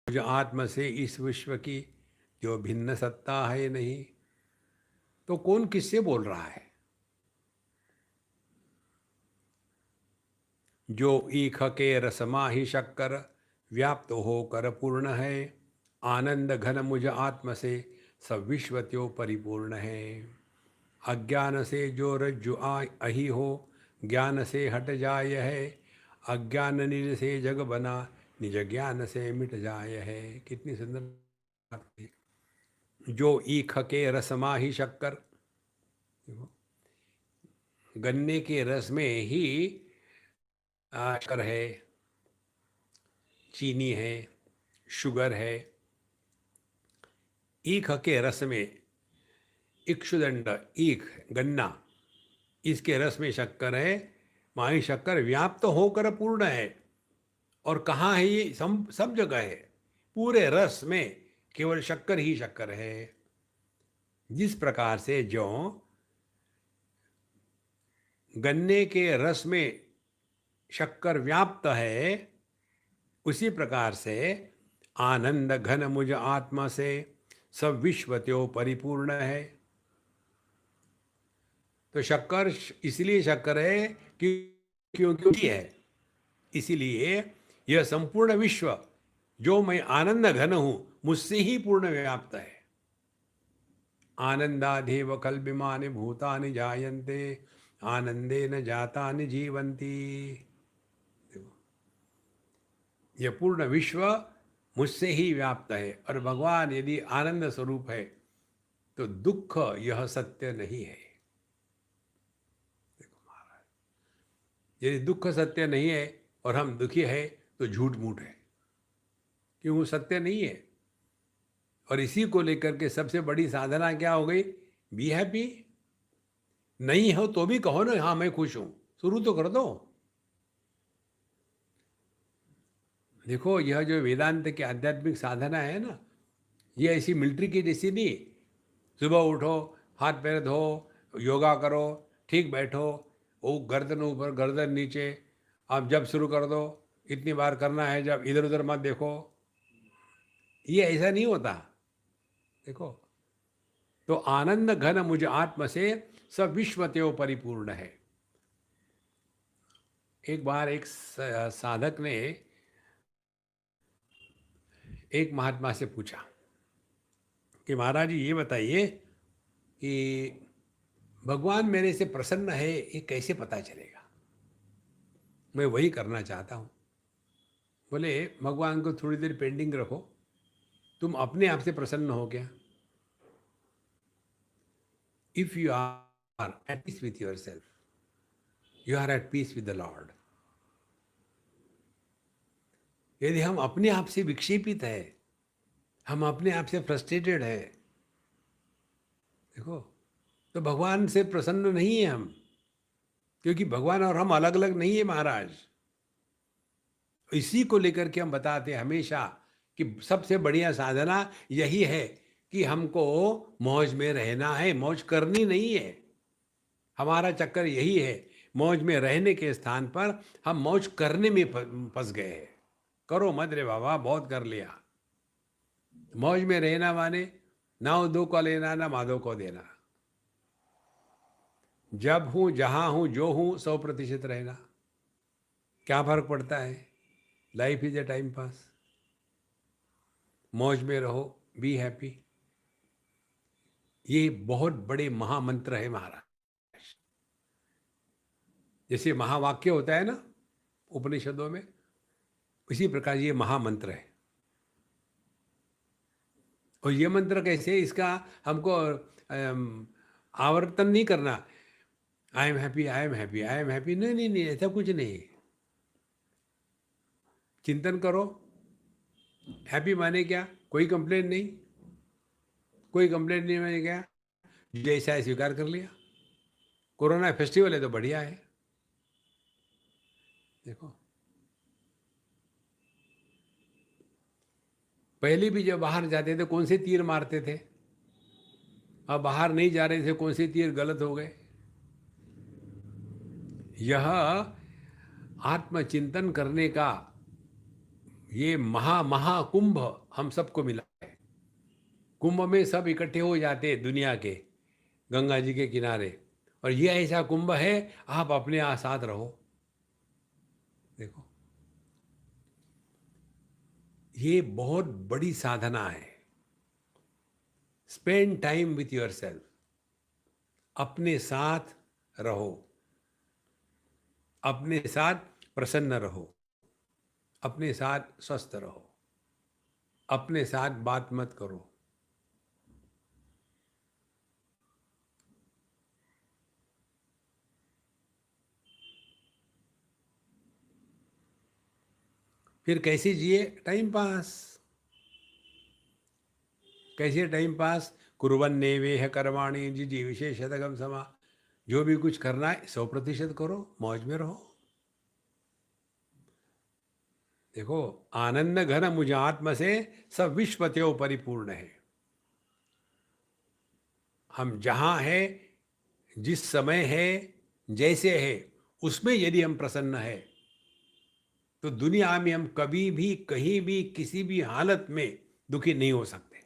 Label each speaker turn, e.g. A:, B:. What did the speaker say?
A: जो आत्मा से इस विश्व की जो भिन्न सत्ता है नहीं, तो कौन किससे बोल रहा है? जो ईख के रसमा ही शक्कर व्याप्त होकर पूर्ण है, आनंद घन मुझ आत्म से सब विश्व त्यो परिपूर्ण है। अज्ञान से जो रज्जु अहि हो, ज्ञान से हट जाय है। अज्ञान निज से जग बना, निज ज्ञान से मिट जाय है। कितनी सुंदर बात है। जो ईख के रसमा ही शक्कर, देखो, गन्ने के रस में ही शक्कर है, चीनी है, शुगर है। ईख के रस में, इक्षुदंड ईख गन्ना, इसके रस में शक्कर है, माही शक्कर व्याप्त होकर पूर्ण है। और कहाँ है ये? सब जगह है। पूरे रस में केवल शक्कर ही शक्कर है। जिस प्रकार से जो गन्ने के रस में शक्कर व्याप्त है, उसी प्रकार से आनंद घन मुझ आत्मा से सब विश्व त्यो परिपूर्ण है। तो शक्कर इसलिए शक्कर है कि क्योंकि है, इसीलिए यह संपूर्ण विश्व जो मैं आनंद घन हूं, मुझसे ही पूर्ण व्याप्त है। आनंदाधेव कल्पिमानि भूतानि जायन्ते, आनंदेन जातानि जीवन्ति। यह पूर्ण विश्व मुझसे ही व्याप्त है। और भगवान यदि आनंद स्वरूप है तो दुख यह सत्य नहीं है। देखो महाराज, यदि दुख सत्य नहीं है और हम दुखी है तो झूठ मूठ है, क्यों? सत्य नहीं है। और इसी को लेकर के सबसे बड़ी साधना क्या हो गई? Be happy. नहीं हो तो भी कहो ना, हाँ मैं खुश हूं, शुरू तो कर दो। देखो, यह जो वेदांत की आध्यात्मिक साधना है ना, ये ऐसी मिलिट्री की जैसी नहीं। सुबह उठो, हाथ पैर धो, योगा करो, ठीक बैठो, वो गर्दन ऊपर गर्दन नीचे, आप जब शुरू कर दो, इतनी बार करना है, जब इधर उधर मत देखो। ये ऐसा नहीं होता। देखो, तो आनंद घन मुझ आत्म से सब विश्व त्यो परिपूर्ण है। एक बार एक साधक ने एक महात्मा से पूछा कि महाराज जी ये बताइए कि भगवान मेरे से प्रसन्न है, ये कैसे पता चलेगा? मैं वही करना चाहता हूँ। बोले, भगवान को थोड़ी देर पेंडिंग रखो, तुम अपने आप से प्रसन्न हो गया। If you are at peace with yourself, you are at peace with the lord. यदि हम अपने आप से विक्षेपित है, हम अपने आप से फ्रस्ट्रेटेड है, देखो, तो भगवान से प्रसन्न नहीं है हम। क्योंकि भगवान और हम अलग अलग नहीं है महाराज। इसी को लेकर के हम बताते हैं हमेशा कि सबसे बढ़िया साधना यही है कि हमको मौज में रहना है, मौज करनी नहीं है। हमारा चक्कर यही है, मौज में रहने के स्थान पर हम मौज करने में फंस गए हैं। करो मत रे बाबा, बहुत कर लिया। मौज में रहना माने ना दो को लेना, ना माधो को देना। जब हूं, जहां हूं, जो हूं, 100% रहना। क्या फर्क पड़ता है? Life is a time pass. मौज में रहो, बी हैप्पी। ये बहुत बड़े महामंत्र है महाराज। जैसे महावाक्य होता है ना उपनिषदों में, इसी प्रकार ये महामंत्र है। और ये मंत्र कैसे, इसका हमको आवर्तन नहीं करना। I am happy, I am happy, I am happy, नहीं नहीं नहीं, ऐसा कुछ नहीं। चिंतन करो, हैप्पी माने क्या? कोई कंप्लेन नहीं, कोई कंप्लेन नहीं माने क्या? जैसा है स्वीकार कर लिया। कोरोना फेस्टिवल है तो बढ़िया है। देखो, पहले भी जब बाहर जाते थे कौन से तीर मारते थे, अब बाहर नहीं जा रहे थे कौन से तीर गलत हो गए। यह आत्मचिंतन करने का ये महाकुंभ हम सबको मिला है। कुंभ में सब इकट्ठे हो जाते हैं दुनिया के, गंगा जी के किनारे। और ये ऐसा कुंभ है, आप अपने साथ रहो। देखो, ये बहुत बड़ी साधना है। Spend time with your self. अपने साथ रहो, अपने साथ प्रसन्न रहो, अपने साथ स्वस्थ रहो, अपने साथ बात मत करो। फिर कैसे जिए? Time pass. कैसे टाइम पास? कुर्वन्नेवेह कर्माणि जिजी विशेषतगम समा। जो भी कुछ करना है 100% करो, मौज में रहो। देखो, आनंद घन मुझ आत्म से सब विश्वत्यो परिपूर्ण है। हम जहाँ है, जिस समय है, जैसे है, उसमें यदि हम प्रसन्न है, तो दुनिया में हम कभी भी, कहीं भी, किसी भी हालत में दुखी नहीं हो सकते।